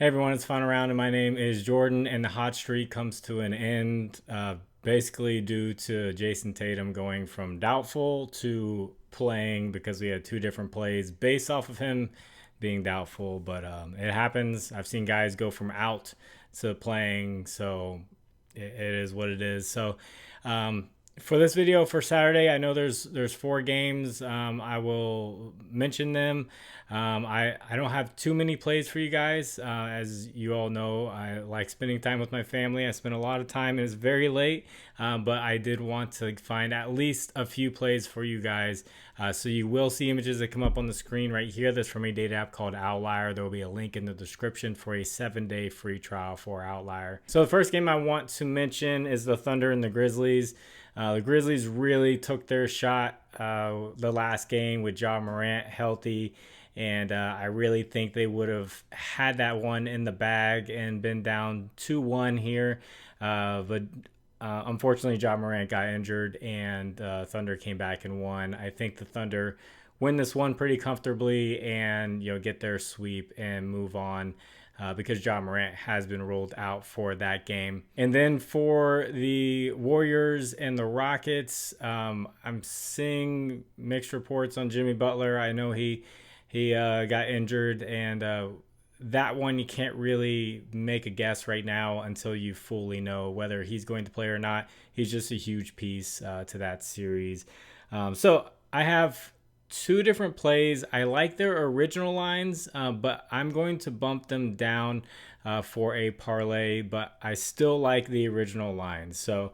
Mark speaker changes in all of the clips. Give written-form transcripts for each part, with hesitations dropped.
Speaker 1: Hey everyone, it's Fun Around, and my name is Jordan, and the hot streak comes to an end basically due to Jason Tatum going from doubtful to playing because we had two different plays based off of him being doubtful, but it happens. I've seen guys go from out to playing, so it is what it is. So for this video for Saturday, I know there's four games. I will mention them. I don't have too many plays for you guys. As you all know, I like spending time with my family. I spend a lot of time, and it's very late, but I did want to find at least a few plays for you guys. So you will see images that come up on the screen right here. That's from a data app called Outlier. There will be a link in the description for a 7-day free trial for Outlier. So the first game I want to mention is the Thunder and the Grizzlies. The Grizzlies really took their shot the last game with Ja Morant healthy, and I really think they would have had that one in the bag and been down 2-1 here. But unfortunately, Ja Morant got injured, and Thunder came back and won. I think the Thunder win this one pretty comfortably and get their sweep and move on. Because Ja Morant has been ruled out for that game. And then for the Warriors and the Rockets, I'm seeing mixed reports on Jimmy Butler. I know he got injured, and that one you can't really make a guess right now until you fully know whether he's going to play or not. He's just a huge piece to that series. So I have two different plays. I like their original lines, but I'm going to bump them down for a parlay, but I still like the original lines. So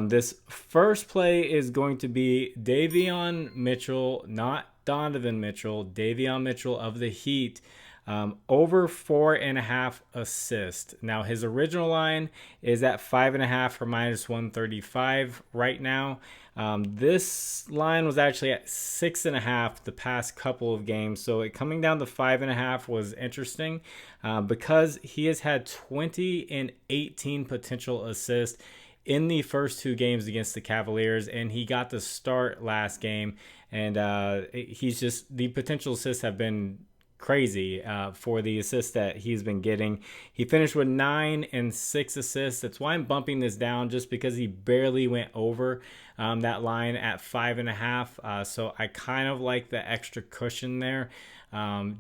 Speaker 1: this first play is going to be Davion Mitchell, not Donovan Mitchell, Davion Mitchell of the Heat, over 4.5 assists. Now his original line is at 5.5 for -135 right now. This line was actually at 6.5 the past couple of games, so it coming down to 5.5 was interesting because he has had 20 and 18 potential assists in the first two games against the Cavaliers, and he got the start last game, and he's just, the potential assists have been crazy for the assists that he's been getting. He finished with 9 and 6 assists. That's why I'm bumping this down, just because he barely went over that line at 5.5. So I kind of like the extra cushion there,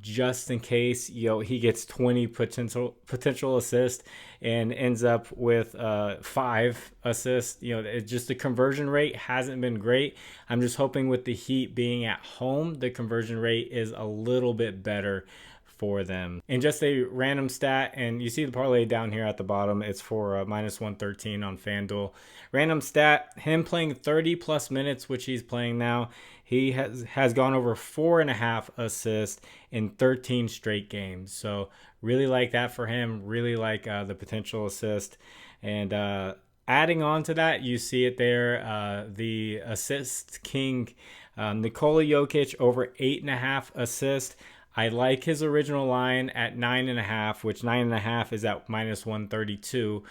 Speaker 1: just in case he gets 20 potential assists and ends up with 5 assists. Just the conversion rate hasn't been great. I'm just hoping with the Heat being at home, the conversion rate is a little bit better for them. And just a random stat, and you see the parlay down here at the bottom, it's for -113 on Fanduel. Random stat, him playing 30 plus minutes, which he's playing now, he has gone over 4.5 assists in 13 straight games. So really like that for him, really like the potential assist. And adding on to that, you see it there, the assist king, Nikola Jokic, over 8.5 assists. I like his original line at 9.5, which 9.5 is at -132.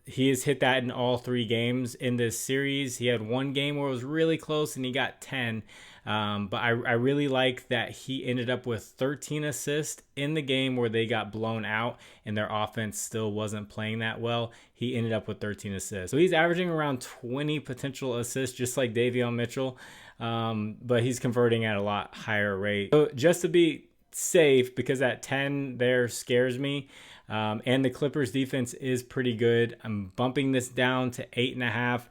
Speaker 1: He has hit that in all 3 games in this series. He had one game where it was really close and he got 10. But I really like that he ended up with 13 assists in the game where they got blown out and their offense still wasn't playing that well. He ended up with 13 assists. So he's averaging around 20 potential assists, just like Davion Mitchell. But he's converting at a lot higher rate. So just to be safe, because that 10 there scares me, and the Clippers defense is pretty good, I'm bumping this down to 8.5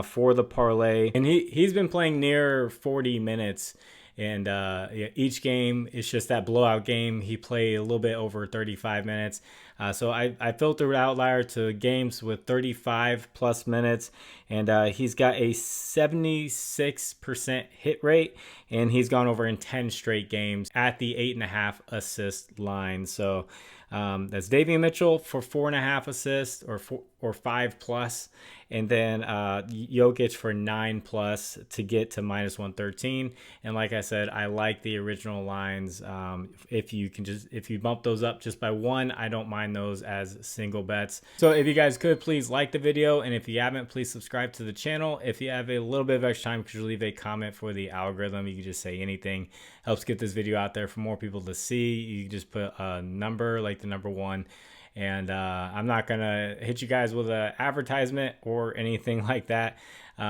Speaker 1: for the parlay. And he's been playing near 40 minutes. And each game is just that blowout game. He played a little bit over 35 minutes. So I filtered Outlier to games with 35 plus minutes. And he's got a 76% hit rate. And he's gone over in 10 straight games at the 8.5 assist line. So that's Davion Mitchell for 4.5 assists or 5 plus. And then Jokic for 9 plus to get to -113. And like I said, I like the original lines. If you bump those up just by 1, I don't mind those as single bets. So if you guys could, please like the video, and if you haven't, please subscribe to the channel. If you have a little bit of extra time, could you leave a comment for the algorithm? You can can just say anything. Helps get this video out there for more people to see. You can just put a number, like the number 1. And I'm not going to hit you guys with an advertisement or anything like that.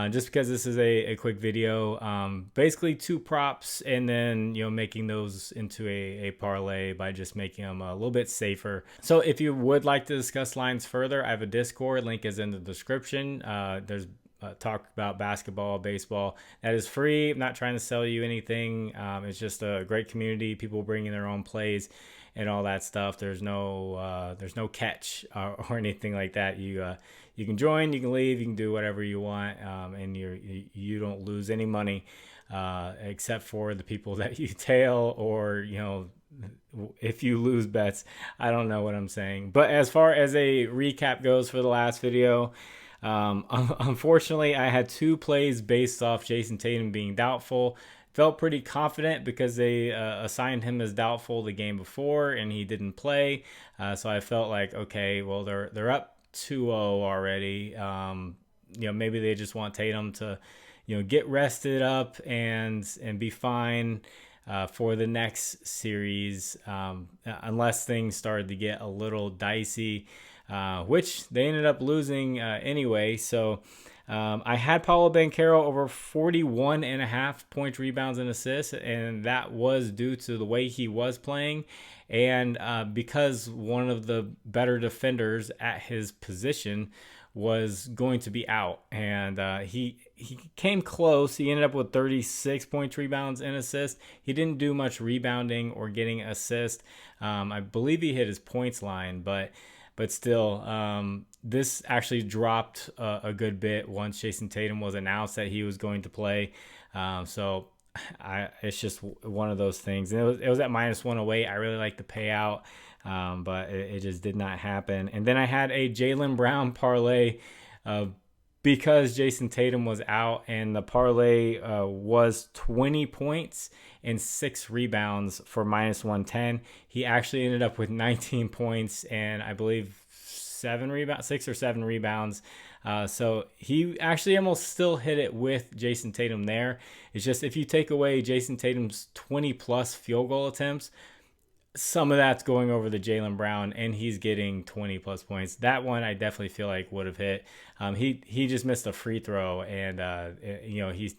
Speaker 1: Just because this is a quick video. Basically 2 props, and then, making those into a parlay by just making them a little bit safer. So if you would like to discuss lines further, I have a Discord. Link is in the description. There's talk about basketball, baseball. That is free. I'm not trying to sell you anything. It's just a great community. People bringing their own plays and all that stuff. There's no catch or anything like that. You can join, you can leave, you can do whatever you want, and you don't lose any money except for the people that you tail, or if you lose bets. I don't know what I'm saying. But as far as a recap goes for the last video, unfortunately, I had 2 plays based off Jason Tatum being doubtful. Felt pretty confident because they assigned him as doubtful the game before and he didn't play. So I felt like, okay, well, they're up 2-0 already. Maybe they just want Tatum to, get rested up and be fine for the next series, unless things started to get a little dicey, which they ended up losing anyway. So I had Paolo Banchero over 41.5 points, rebounds, and assists, and that was due to the way he was playing, and because one of the better defenders at his position was going to be out, and he came close. He ended up with 36 points, rebounds, and assists. He didn't do much rebounding or getting assists. I believe he hit his points line, but still, this actually dropped a good bit once Jason Tatum was announced that he was going to play. So it's just one of those things. And it was at -108. I really like the payout, but it just did not happen. And then I had a Jaylen Brown parlay because Jason Tatum was out, and the parlay was 20 points and 6 rebounds for -110. He actually ended up with 19 points and I believe 6 or 7 rebounds. So he actually almost still hit it with Jason Tatum there. It's just if you take away Jason Tatum's 20+ field goal attempts, some of that's going over the Jaylen Brown, and he's getting 20+ points. That one I definitely feel like would have hit. He just missed a free throw, and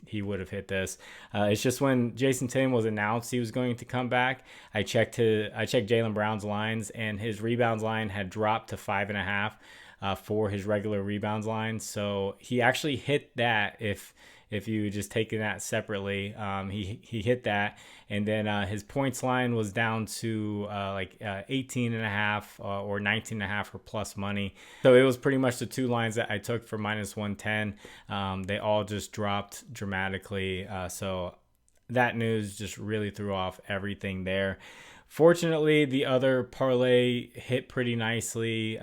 Speaker 1: he would have hit this. It's just when Jason Tatum was announced he was going to come back, I checked Jaylen Brown's lines, and his rebounds line had dropped to 5.5 for his regular rebounds line. So he actually hit that if you just taken that separately. He hit that, and then his points line was down to 18.5 or 19.5 for plus money. So it was pretty much the 2 lines that I took for -110. They all just dropped dramatically. So that news just really threw off everything there. Fortunately, the other parlay hit pretty nicely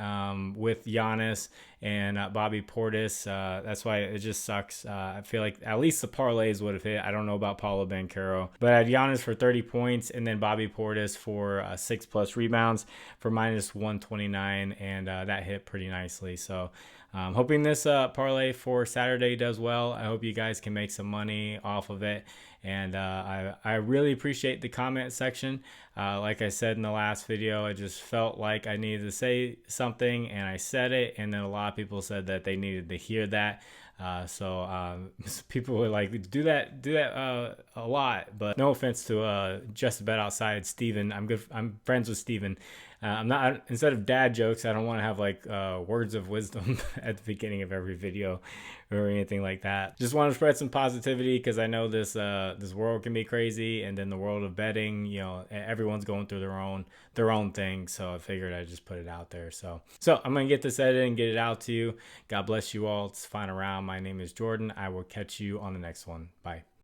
Speaker 1: with Giannis and Bobby Portis. That's why it just sucks. I feel like at least the parlays would have hit. I don't know about Paolo Banchero. But I had Giannis for 30 points and then Bobby Portis for 6+ rebounds for -129, and that hit pretty nicely. So hoping this parlay for Saturday does well. I hope you guys can make some money off of it. And I really appreciate the comment section. Like I said in the last video, I just felt like I needed to say something, and I said it, and then a lot of people said that they needed to hear that. So people were like, do that a lot. But no offense to Just a Bet Outside, Steven. I'm friends with Steven. I'm not, instead of dad jokes, I don't want to have like words of wisdom at the beginning of every video or anything like that. Just want to spread some positivity because I know this world can be crazy, and then the world of betting, everyone's going through their own thing. So I figured I'd just put it out there. So I'm gonna get this edited and get it out to you. God bless you all. It's fine around. My name is Jordan. I will catch you on the next one. Bye.